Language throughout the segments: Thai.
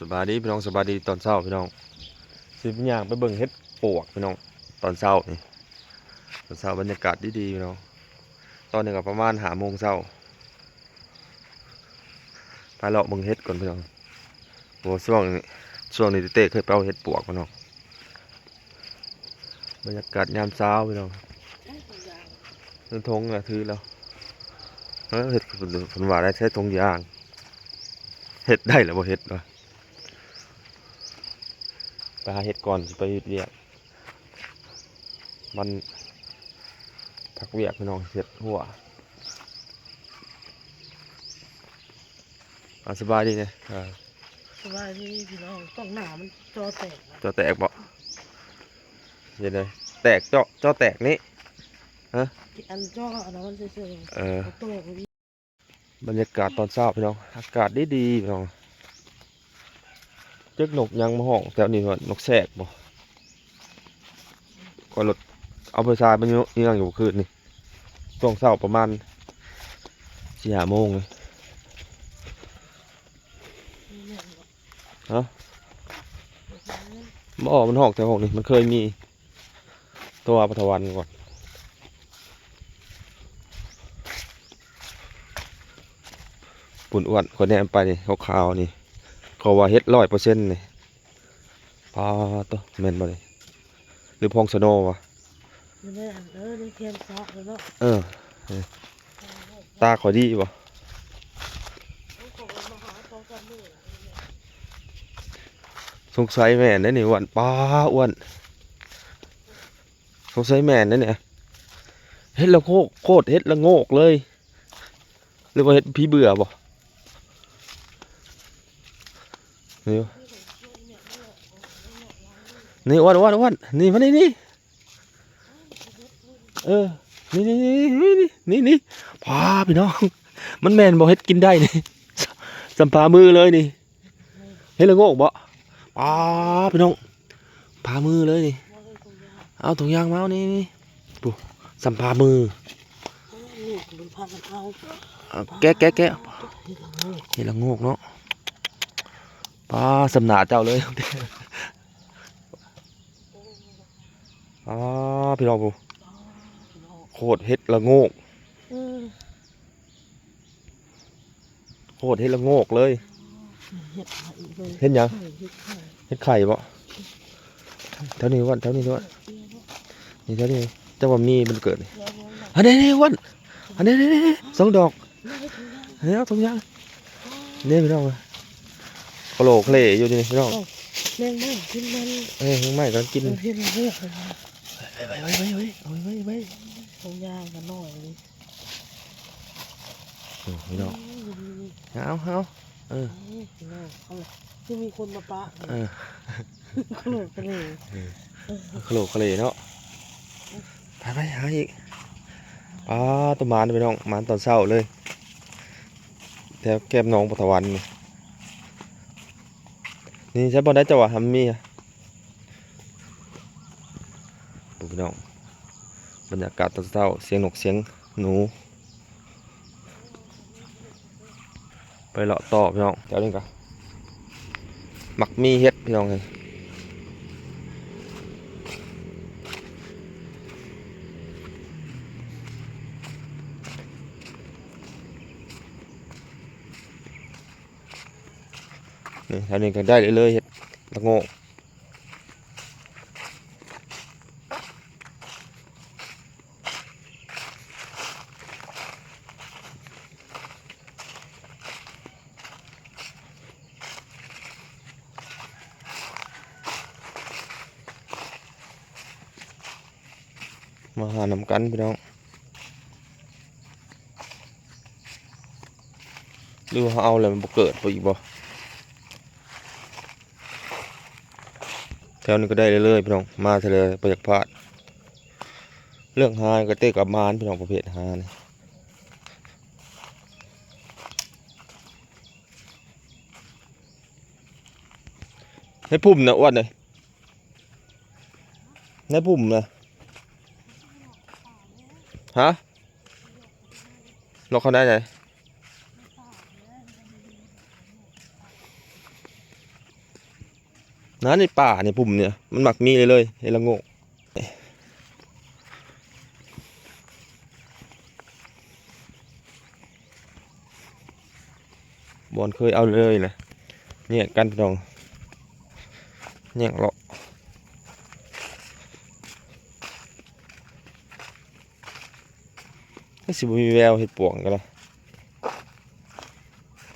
สบายดีพี่น้องสบายดีตอนเช้าพี่น้องสิบอย่างไปเบิ่งเฮ็ดปวกพี่น้องตอนเช้านี่ตอนเช้าบรรยากาศดีๆพี่น้องตอนนี้ก็ประมาณ5 โมงเช้าไปเลาะเบิ่งเฮ็ดก่อนพี่น้องโอ้ช่วงนี้เต้เคยไปเอาเฮ็ดปวกพี่น้องบรรยากาศยามเช้าพี่น้องเดินทงอะถือแล้วเฮ็ดผลว่าได้ใช้ทงยางเฮ็ดได้หรือบ่เฮ็ดวะไปหาเฮ็ดก่อนสิไปเฮ็ดเวียกมันพักเวียกพี่น้องเฮ็ดหัวสบายดีเนี่ยสบายดีพี่น้องต้องหนามันจอแตกนะจอแตกบ่เย็นเลยแตกจอแตกนี่ฮะอันจออันนั้นมันเฉยๆโต้ก็มีบรรยากาศตอนเช้าพี่น้องอากาศดีพี่น้องเจ๊กนกยังมาห้องแถวนี้ว่านกแสกบ่ก็รถเอาไปทรายมันยังอยู่คืนนี่ช่วงเช้าประมาณ4-5 โมงเลยฮะบ่มันห้องแถวห้องนี่มันเคยมีตัวปฐวันก่อนปุ่นอ้วนคนแนมไปนี่ขาวๆนี่เขาว่าเฮ็ด100%นี่ปลาตัวแม่นบ่เลยหรือพองสโนวะนี่แม่นี่เทียนซอกเลยเนาะเออตาขอดีบ่สงสัยแม่นได้นี่อ้วนป้าอ้วนสงสัยแม่นได้เนี่ยเฮ็ดละโคตรเฮ็ดละโงกเลยหรือว่าเฮ็ดพี่เบื่อบ่นี่นี่อ้วนนี่มานี่เออนี่พาพี่น้องมันแม่นบ่เฮ็ดกินได้นี่สัมภามือเลยนี่เฮ็ดละโงกบ่ป้าพี่น้องพามือเลยนี่เอาถุงยางมาเอานี่ปุ๊สัมภามือลูกมันพากันเอาแกะเฮ็ดละโงกเนาะป้าสำนาเจ้าเลยพี่น้องปุ๊โคตรเฮ็ดละโงกโคตรเฮ็ดละโงกเลยเฮ็ดยังเฮ็ดไข่บ่เท่านี้วันนี่เท่านี้จังว่ามีมันเกิดอันนี้วันอันนี้2 ดอกอันนี้เอาตรงยังนี่พี่น้องโคโลเคลอยู่นี่พี่น้องแมงมันกินมันไม่กันกินเพี้ยนเลือดไว้ ตรงยางกันหน่อยพี่น้องเอาพี่น้องเอาที่มีคนมาปะโคโลกเลยโคโลเคลเนาะไปหาอีกตัวมานพี่น้องมานตอนเช้าเลยแถวแก้มน้องปฐวันนี่ใช้บอลได้จังหวะทำมีพี่น้องบรรยากาศตอนเช้าเสียงนกเสียงหนูไปเลาะต่อพี่น้องเดี๋ยวนึงกันหมักมีเฮ็ดพี่น้องเลยนี่แถวนี้กันได้เลยเฮ็ดละโงกมาหานำกันพี่น้องหรือว่าเอาอะไรมันบ่เกิดไปอีกบ่แถวนี้ก็ได้เรื่อยๆพี่น้องมาทะเลประหยัดพลาดเรื่องหาก็เตะกับมารพี่น้องประเภทหานี่ให้ปุ่มนะอ้วนเลยให้ปุ่มนะฮะเราเขาได้ไง นะในป่าในปุ่มเนี่ยมันมักมีเลยเห็ดละโงกบอลเคยเอาเลยนะเนี่ยกันพี่น้องเนี่ยเลาะไม่สิบ่มีแววเห็ดปวงกันละ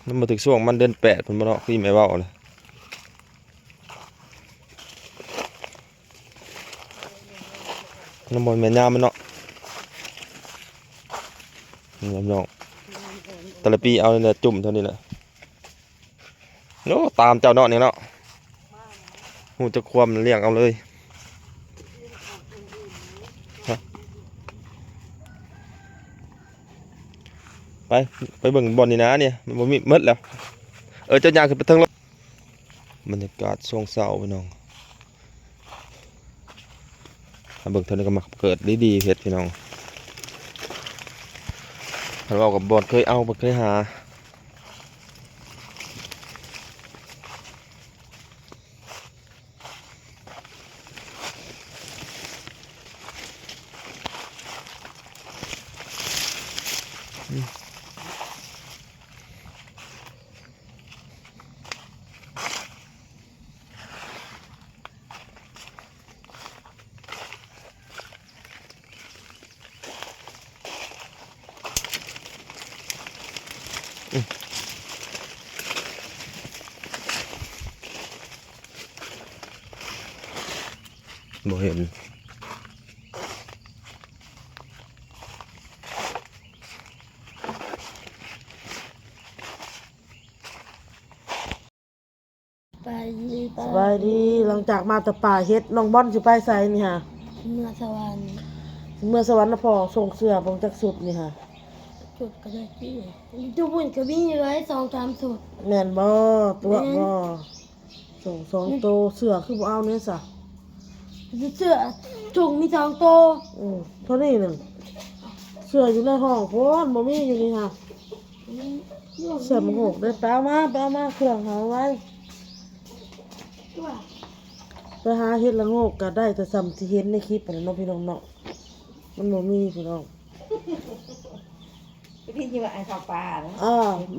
มันมาถึงช่วงมันเดือน8เพิ่นบ่เนาะคือแม่เว้าเลยน้ำมันแม่ย่ามันเนาะนี่พี่น้องแต่ละปีเอาเนี่ยจุ่มเท่านี้แหละโน้ตามเจ้าเนาะนี่เนาะหูจะความเลี้ยงเอาเลยไปเบิ่งบอลนี่นะเนี่ยมันบ่มีหมดแล้วเจ้าย่างขึ้นไปเทิงแล้วบรรยากาศช่วงเช้าพี่น้องเบิ่งเท่านี้ก็มาเกิดดีๆเพชรพี่น้องเรากับบอลเคยเอาบ่เคยหาบ่เห็นสบายดีหลังจากมาแต่ป่าเฮ็ดน้องบอลสิไปไสนี่ฮะ เมื่อสวรรค์ เมื่อสวรรค์นะพ่อส่งเสื้อบ่จักสุดนี่ฮะ จุดก็ได้ที่จุดบุญก็มีไว้2-3สุด แม่นบ่ตัวบ่ส่ง2โตเสื้อคือบ่เอาเนี่ยซะ เสื้อถุงมี2โต เท่านี้หนึงเสื้ออยู่ในห้องพ่นบ่มีอยู่นี่ฮะเสื้อมันหกได้ไปเอามาเครื่องหาไว้ไปหาเฮ็ดละโงกก็ได้แต่ซ้ำที่เห็นในคลิปนั่นเนาะพี่น้องเนาะมันบ่มีพี่น้อง พี่ที่ว่าไอ้ข้าวปลาเนาะ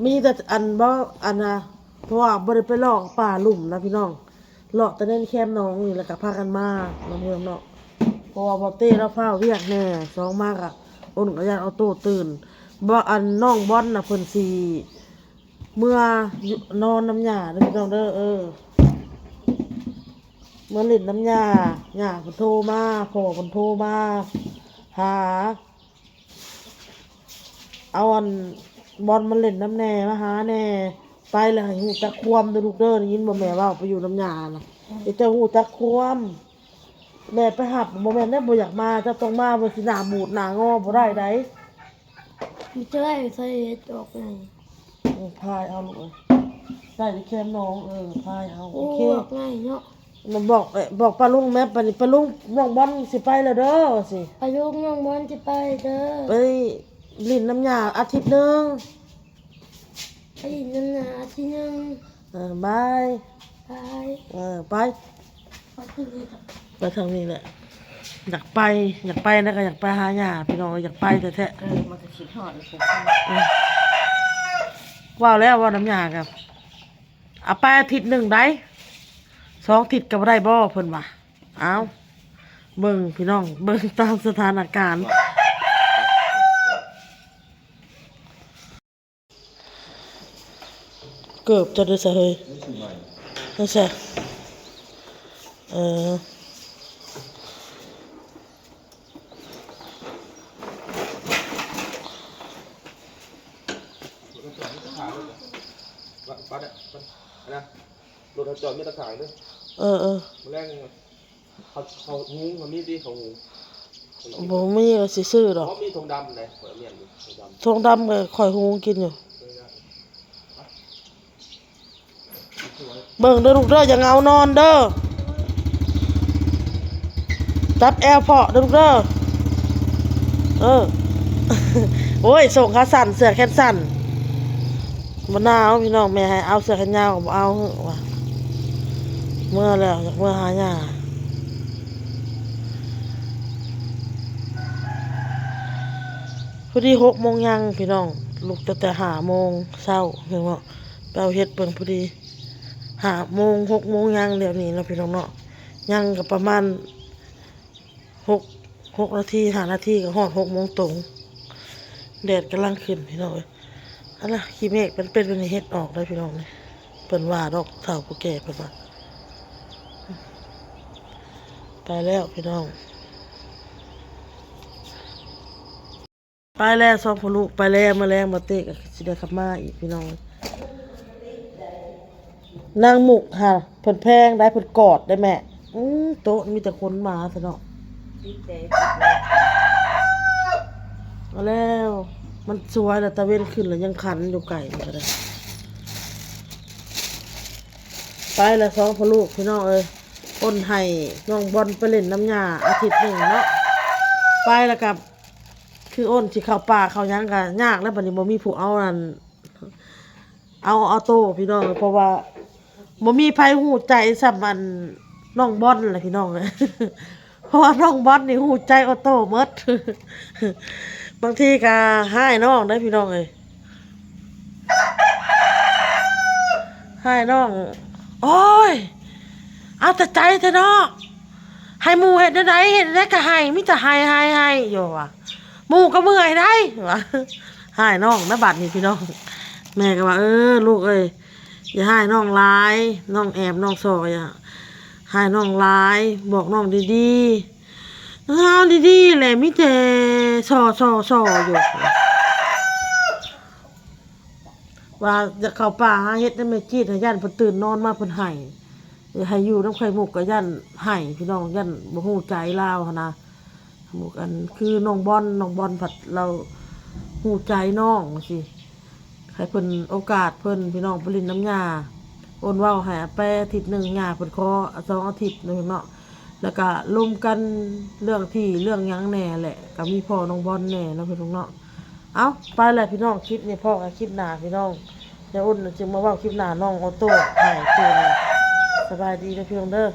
มีแต่อันบ่อันน่ะเพราะว่าบ่ได้ไปลอกป่าลุ่มนะพี่น้องเลาะแต่ในแคมป์น้องนี่แล้วก็พากันมาน้องพี่น้องเนาะเพราะว่าบ่เต้แล้วฟ้าวเวียกแน่สองมากอ่ะอ้นก็อยากเอาโตตื่นบ่อันน้องบอนน่ะเพิ่นสิเมื่อนอนน้ำหญ้าเด้อพี่น้องเด้อเมื่อเล่นน้ำหญ้าหญ้าเพิ่นโทรมาพ่อเพิ่นโทรมาหาเอาอันบอลมันเล่นน้ำแน่มาหาแน่ไปเลยให้หูจักความเด้อลูกเด้อได้ยินบ่แม่เว้าไปอยู่น้ำหญ้าน่ะเดี๋ยวเจ้าหูจักความแม่ไปหับบ่แม่นได้บ่อยากมาเจ้าต้องมาบ่สิหน้าบูดหน้างอบ่ได้ได มีจะได้ใส่ออกไง พายเอาลูกได้ที่แคมน้องพายเอา โอ้ โอเค ออกง่ายเนาะ มันบอกป้าลุงแม่ปะนี่ป้าลุงน้องบอลสิไปแล้วเด้อสิ อายุน้องบอลจะไปเด้อ ไปลิ้นน้ำยาอาทิตย์หนึง ไปนั่นน่ะที่นึง บาย ไป ไป ไปที่นี่ ไปทางนี้แหละอยากไปนะก็อยากไปหาหญ้าพี่น้องอยากไปแต่แท้ มันจะคิดหอดเลยผม ว่าแล้วว่าน้ำยากับเอาไปอาทิตย์หนึ่งได้2 อาทิตย์ก็บ่ได้บ่เพิ่นว่าเอาเบิ่งพี่น้องเบิ่งตามสถานการณ์เกือบจะได้ซะเฮ้ยนั่นซะปัดนะรถจอดมีตะข่ายด้วยมาแรงเขางูมันมีดีเขางู บ่มีก็สิซื้อดอก เขามีธงดำเลยเมียนธงด ทงดำก็ข่อยฮู้กินอยู่เบิ่งเด้อลูกเด้ออย่าเหงานอนเด้อจับแอร์เพาะเด้อลูกเด้อโอ้ยส่งขาสั่นเสื้อแขนสั่นบ่หนาวพี่น้องแม่ให้เอาเสื้อแขนยาวก็บ่เอาเหอะว่ะ เมื่อแล้วอยากเมื่อหาหญ้าพอดี6 โมงยังพี่น้องลุกแต่5 โมงเช้าเห็นบ่ไปเอาเฮ็ดเบิ่งพอดี5 โมง6 โมงยังเดี๋ยวนี้แล้วพี่น้องเนาะยังก็ประมาณ6 นาที5 นาทีก็ฮอด6 โมงตรงแดดกำลังขึ้นพี่น้องเอ้ยอันน่ะขี้เมฆเป็นวันนี้เฮ็ดออกได้พี่น้องนี่เพิ่นว่าดอกเฒ่าผู้แก่เพิ่นว่าไปแล้วพี่น้องไปแล้วสองพ่อลูกไปแล้วมาแรงมาเตะก็สิได้กลับมาอีกพี่น้องนางหมุกค่ะเพิ่นแพงได้เพิ่นกอดได้แม่โต๊ะมีแต่คนมาซะเนาะ ติดใจ เอาแล้วมันสวยแล้วตะเว้นขึ้นแล้วยังคันอยู่ไก่นี่ก็ได้ไปแล้วสองพ่อลูกพี่น้องเอ้ยคนให้น้องบอลไปเล่นน้ำยาอาทิตย์หนึ่งเนาะไปแล้วกับคืออ้นสิเข้าป่าเข้าหยังก็ยากแล้วบัดนี้บ่มีผู้เอานั่นเอาออโต้พี่น้องเพราะว่าบ่มีไผฮู้ใจสำอันน้องบอลแหละพี่น้องเอ้ย เพราะว่าน้องบอลนี่ฮู้ใจออโต้หมด บางทีก็ให้น้องได้พี่น้องเอ้ยให้น้องโอ้ยเอาแต่ใจเถอะเนาะให้หมู่เฮ็ดได้เฮ็ดได้ก็ให้มีแต่ให้อยู่ว่ะหมู่ก็เมื่อยได้ว่ะให้น้องนะบัดนี้พี่น้องแม่ก็ว่าลูกเอ้ยอย่าให้น้องหลายน้องแอบน้องซอยอ่ะให้น้องหลายบอกน้องดีๆเอาดีๆแหละมีแต่ซออยู่ว่าจะเข้าป่าหาเฮ็ดได้แม่จีดให้ย่านเพิ่นตื่นนอนมาเพิ่นให้ให้อยู่น้ำไข่มุกก็ย่านให้พี่น้องย่านบ่ฮู้ใจลาวหั่นนะหมู่กันคือน้องบอลผัดเราฮู้ใจน้องสิให้เพิ่นโอกาสเพิ่นพี่น้องไปลินน้ำยาโอนเว้าให้ไปอาทิตย์หนึงยาเพิ่นขอ2 อาทิตย์นึงเนาะแล้วก็รวมกันเรื่องที่เรื่องหยังแหน่แหละก็มีพ่อน้องบอลแหน่เนาะพี่น้องเนาะเอาไปเลยพี่น้องคลิปนี้พ่อกับคลิปหน้าพี่น้องเดี๋ยวอุ่นจึงมาเว้าคลิปหน้าน้องออโต้ให้ตัวสบายดีนะพี่น้องเด้อ